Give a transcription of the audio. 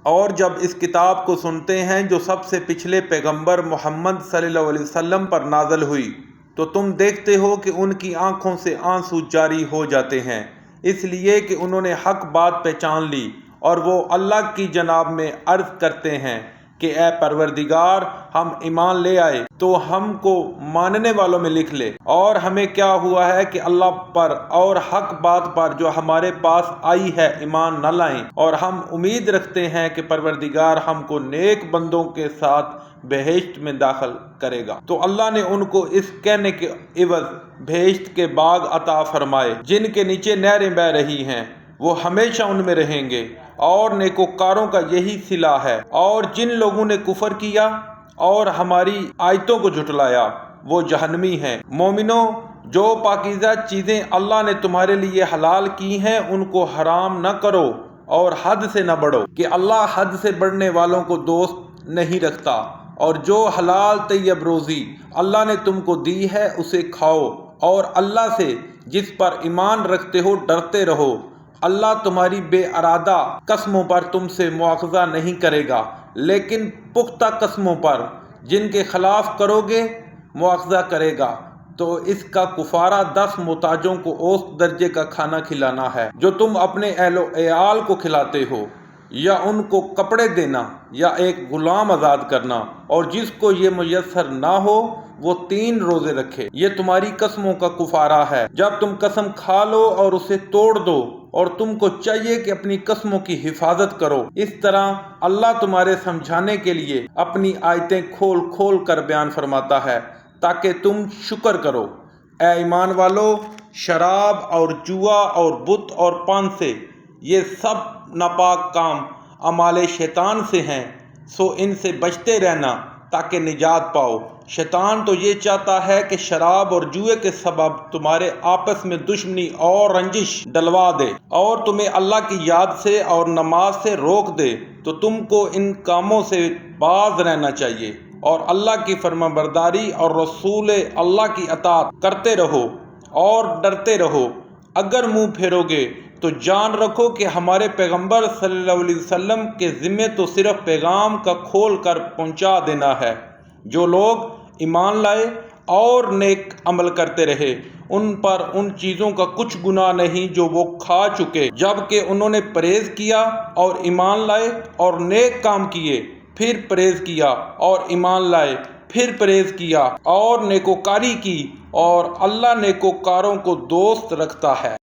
اور جب اس کتاب کو سنتے ہیں جو سب سے پچھلے پیغمبر محمد صلی اللہ علیہ وسلم پر نازل ہوئی تو تم دیکھتے ہو کہ ان کی آنکھوں سے آنسو جاری ہو جاتے ہیں، اس لیے کہ انہوں نے حق بات پہچان لی، اور وہ اللہ کی جناب میں عرض کرتے ہیں کہ اے پروردگار، ہم ایمان لے آئے تو ہم کو ماننے والوں میں لکھ لے، اور ہمیں کیا ہوا ہے کہ اللہ پر اور حق بات پر جو ہمارے پاس آئی ہے ایمان نہ لائیں، اور ہم امید رکھتے ہیں کہ پروردگار ہم کو نیک بندوں کے ساتھ بہشت میں داخل کرے گا۔ تو اللہ نے ان کو اس کہنے کے عوض بہشت کے باغ عطا فرمائے جن کے نیچے نہریں بہہ رہی ہیں، وہ ہمیشہ ان میں رہیں گے، اور نیکوکاروں کا یہی صلہ ہے۔ اور جن لوگوں نے کفر کیا اور ہماری آیتوں کو جھٹلایا وہ جہنمی ہیں۔ مومنوں، جو پاکیزہ چیزیں اللہ نے تمہارے لیے حلال کی ہیں ان کو حرام نہ کرو اور حد سے نہ بڑھو، کہ اللہ حد سے بڑھنے والوں کو دوست نہیں رکھتا۔ اور جو حلال طیب روزی اللہ نے تم کو دی ہے اسے کھاؤ، اور اللہ سے جس پر ایمان رکھتے ہو ڈرتے رہو۔ اللہ تمہاری بے ارادہ قسموں پر تم سے مواخذہ نہیں کرے گا، لیکن پختہ قسموں پر جن کے خلاف کرو گے مواخذہ کرے گا۔ تو اس کا کفارہ 10 محتاجوں کو اوسط درجے کا کھانا کھلانا ہے جو تم اپنے اہل و عیال کو کھلاتے ہو، یا ان کو کپڑے دینا یا ایک غلام آزاد کرنا، اور جس کو یہ میسر نہ ہو وہ 3 روزے رکھے۔ یہ تمہاری قسموں کا کفارہ ہے جب تم قسم کھا لو اور اسے توڑ دو، اور تم کو چاہیے کہ اپنی قسموں کی حفاظت کرو۔ اس طرح اللہ تمہارے سمجھانے کے لیے اپنی آیتیں کھول کھول کر بیان فرماتا ہے تاکہ تم شکر کرو۔ اے ایمان والو، شراب اور جوا اور بت اور پان سے، یہ سب ناپاک کام اعمال شیطان سے ہیں، سو ان سے بچتے رہنا تاکہ نجات پاؤ۔ شیطان تو یہ چاہتا ہے کہ شراب اور جوئے کے سبب تمہارے آپس میں دشمنی اور رنجش ڈلوا دے، اور تمہیں اللہ کی یاد سے اور نماز سے روک دے۔ تو تم کو ان کاموں سے باز رہنا چاہیے، اور اللہ کی فرمانبرداری اور رسول اللہ کی اطاعت کرتے رہو اور ڈرتے رہو۔ اگر منہ پھیرو گے تو جان رکھو کہ ہمارے پیغمبر صلی اللہ علیہ وسلم کے ذمے تو صرف پیغام کا کھول کر پہنچا دینا ہے۔ جو لوگ ایمان لائے اور نیک عمل کرتے رہے ان پر ان چیزوں کا کچھ گناہ نہیں جو وہ کھا چکے، جبکہ انہوں نے پرہیز کیا اور ایمان لائے اور نیک کام کیے، پھر پرہیز کیا اور ایمان لائے، پھر پرہیز کیا اور نیکوکاری کی، اور اللہ نیکوکاروں کو دوست رکھتا ہے۔